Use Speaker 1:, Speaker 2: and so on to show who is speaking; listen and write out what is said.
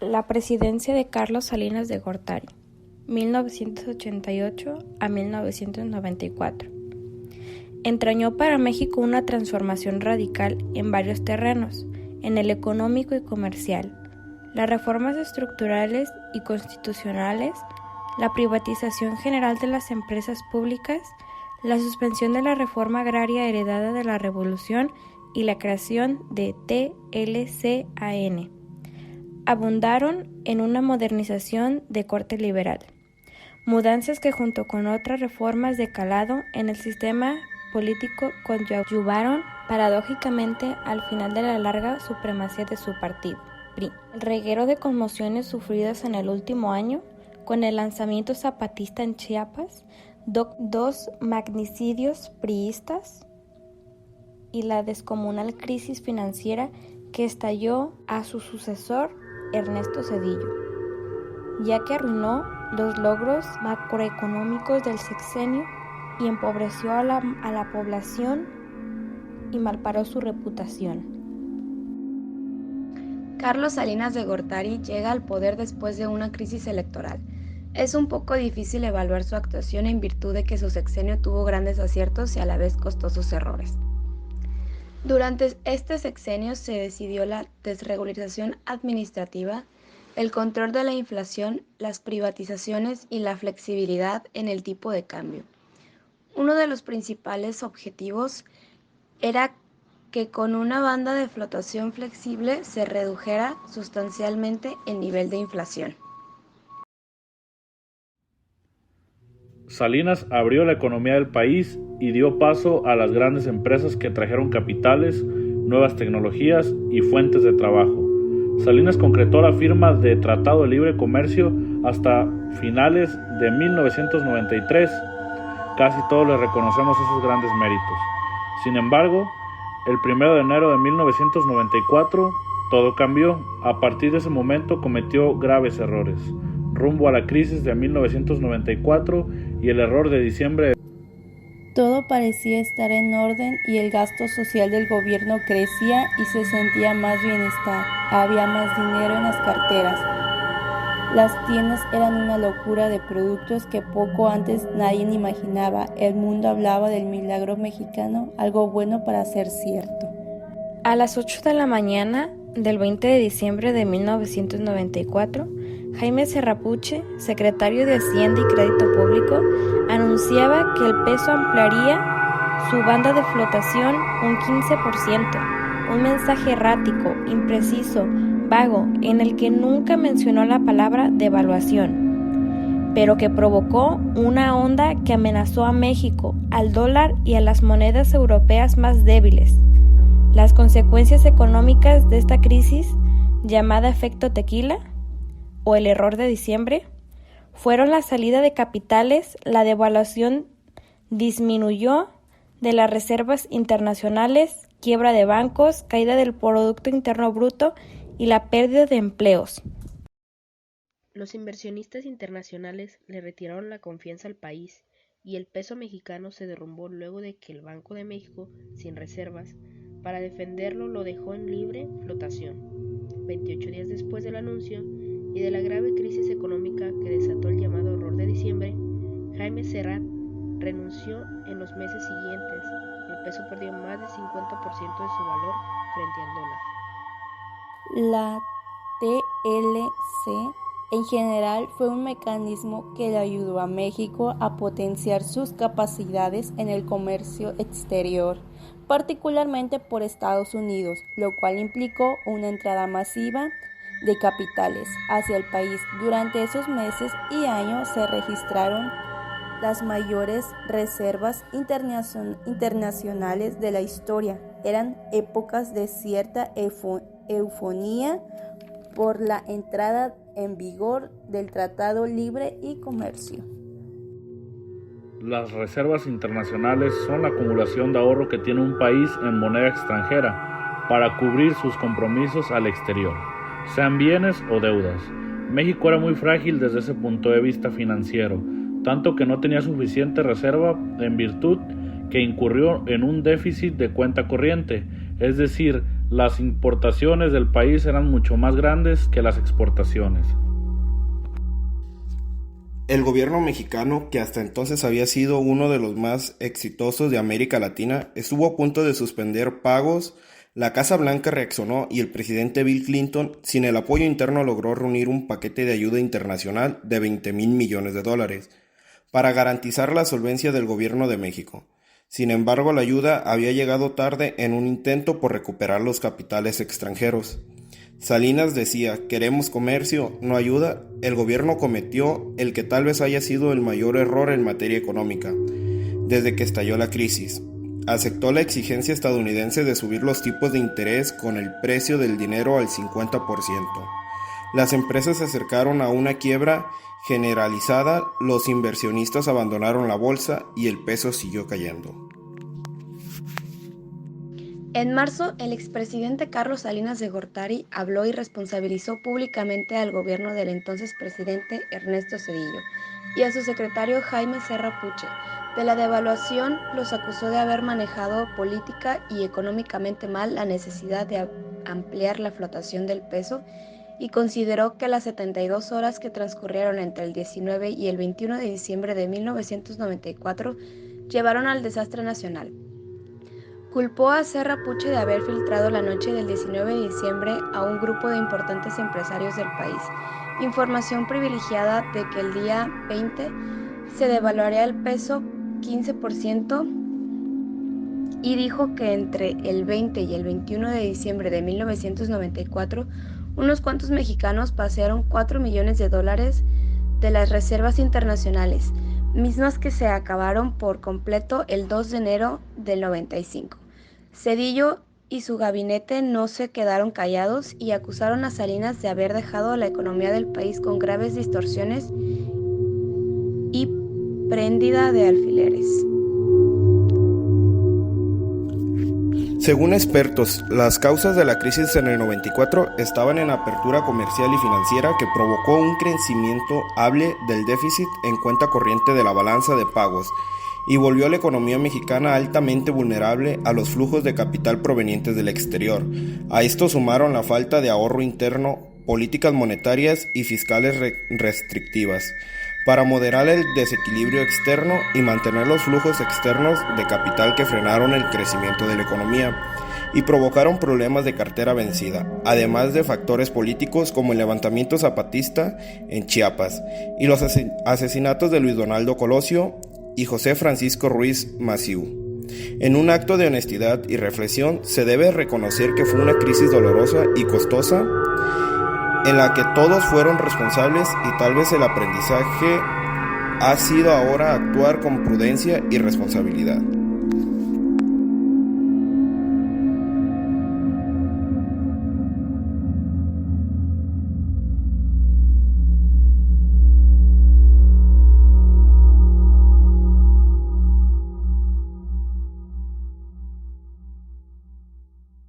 Speaker 1: La presidencia de Carlos Salinas de Gortari, 1988 a 1994. Entrañó para México una transformación radical en varios terrenos, en el económico y comercial, las reformas estructurales y constitucionales, la privatización general de las empresas públicas, la suspensión de la reforma agraria heredada de la Revolución y la creación de TLCAN. Abundaron en una modernización de corte liberal, mudanzas que junto con otras reformas de calado en el sistema político coadyuvaron paradójicamente al final de la larga supremacía de su partido, PRI. El reguero de conmociones sufridas en el último año, con el lanzamiento zapatista en Chiapas, dos magnicidios priistas y la descomunal crisis financiera que estalló a su sucesor, Ernesto Zedillo, ya que arruinó los logros macroeconómicos del sexenio y empobreció a la población y malparó su reputación.
Speaker 2: Carlos Salinas de Gortari llega al poder después de una crisis electoral. Es un poco difícil evaluar su actuación en virtud de que su sexenio tuvo grandes aciertos y a la vez costosos errores. Durante este sexenio se decidió la desregularización administrativa, el control de la inflación, las privatizaciones y la flexibilidad en el tipo de cambio. Uno de los principales objetivos era que con una banda de flotación flexible se redujera sustancialmente el nivel de inflación.
Speaker 3: Salinas abrió la economía del país y dio paso a las grandes empresas que trajeron capitales, nuevas tecnologías y fuentes de trabajo. Salinas concretó la firma de Tratado de Libre Comercio hasta finales de 1993. Casi todos le reconocemos esos grandes méritos. Sin embargo, el 1 de enero de 1994 todo cambió. A partir de ese momento cometió graves errores, rumbo a la crisis de 1994 y el error de diciembre.
Speaker 4: Todo parecía estar en orden y el gasto social del gobierno crecía y se sentía más bienestar. Había más dinero en las carteras. Las tiendas eran una locura de productos que poco antes nadie imaginaba. El mundo hablaba del milagro mexicano, algo bueno para ser cierto.
Speaker 1: A las 8 de la mañana del 20 de diciembre de 1994, Jaime Serrapuche, secretario de Hacienda y Crédito Público, anunciaba que el peso ampliaría su banda de flotación un 15%, un mensaje errático, impreciso, vago, en el que nunca mencionó la palabra devaluación, pero que provocó una onda que amenazó a México, al dólar y a las monedas europeas más débiles. Las consecuencias económicas de esta crisis, llamada efecto tequila, o el error de diciembre, fueron la salida de capitales, la devaluación disminuyó de las reservas internacionales, quiebra de bancos, caída del Producto Interno Bruto y la pérdida de empleos.
Speaker 5: Los inversionistas internacionales le retiraron la confianza al país y el peso mexicano se derrumbó luego de que el Banco de México, sin reservas, para defenderlo lo dejó en libre flotación. 28 días después del anuncio y de la grave crisis económica que desató el llamado error de diciembre, Jaime Serrat renunció en los meses siguientes. El peso perdió más del 50% de su valor frente al dólar.
Speaker 4: La TLC en general fue un mecanismo que le ayudó a México a potenciar sus capacidades en el comercio exterior, particularmente por Estados Unidos, lo cual implicó una entrada masiva de capitales hacia el país. Durante esos meses y años se registraron las mayores reservas internacionales de la historia. Eran épocas de cierta eufonía por la entrada en vigor del Tratado Libre y Comercio.
Speaker 3: Las reservas internacionales son la acumulación de ahorro que tiene un país en moneda extranjera para cubrir sus compromisos al exterior, sean bienes o deudas. México era muy frágil desde ese punto de vista financiero, tanto que no tenía suficiente reserva en virtud que incurrió en un déficit de cuenta corriente, es decir, las importaciones del país eran mucho más grandes que las exportaciones.
Speaker 6: El gobierno mexicano, que hasta entonces había sido uno de los más exitosos de América Latina, estuvo a punto de suspender pagos. La Casa Blanca reaccionó y el presidente Bill Clinton, sin el apoyo interno, logró reunir un paquete de ayuda internacional de $20,000 millones para garantizar la solvencia del gobierno de México. Sin embargo, la ayuda había llegado tarde en un intento por recuperar los capitales extranjeros. Salinas decía: queremos comercio, no ayuda. El gobierno cometió el que tal vez haya sido el mayor error en materia económica desde que estalló la crisis. Aceptó la exigencia estadounidense de subir los tipos de interés con el precio del dinero al 50%. Las empresas se acercaron a una quiebra generalizada, los inversionistas abandonaron la bolsa y el peso siguió cayendo.
Speaker 2: En marzo, el expresidente Carlos Salinas de Gortari habló y responsabilizó públicamente al gobierno del entonces presidente Ernesto Zedillo y a su secretario Jaime Serra Puche de la devaluación. Los acusó de haber manejado política y económicamente mal la necesidad de ampliar la flotación del peso y consideró que las 72 horas que transcurrieron entre el 19 y el 21 de diciembre de 1994 llevaron al desastre nacional. Culpó a Serra Puche de haber filtrado la noche del 19 de diciembre a un grupo de importantes empresarios del país información privilegiada de que el día 20 se devaluaría el peso 15% y dijo que entre el 20 y el 21 de diciembre de 1994 unos cuantos mexicanos pasearon $4 millones de las reservas internacionales, mismas que se acabaron por completo el 2 de enero del 95. Zedillo y su gabinete no se quedaron callados y acusaron a Salinas de haber dejado la economía del país con graves distorsiones y préndida de alfileres.
Speaker 6: Según expertos, las causas de la crisis en el 94 estaban en apertura comercial y financiera que provocó un crecimiento hable del déficit en cuenta corriente de la balanza de pagos y volvió a la economía mexicana altamente vulnerable a los flujos de capital provenientes del exterior. A esto sumaron la falta de ahorro interno, políticas monetarias y fiscales restrictivas para moderar el desequilibrio externo y mantener los flujos externos de capital que frenaron el crecimiento de la economía y provocaron problemas de cartera vencida, además de factores políticos como el levantamiento zapatista en Chiapas y los asesinatos de Luis Donaldo Colosio y José Francisco Ruiz Massieu. En un acto de honestidad y reflexión, se debe reconocer que fue una crisis dolorosa y costosa en la que todos fueron responsables y tal vez el aprendizaje ha sido ahora actuar con prudencia y responsabilidad.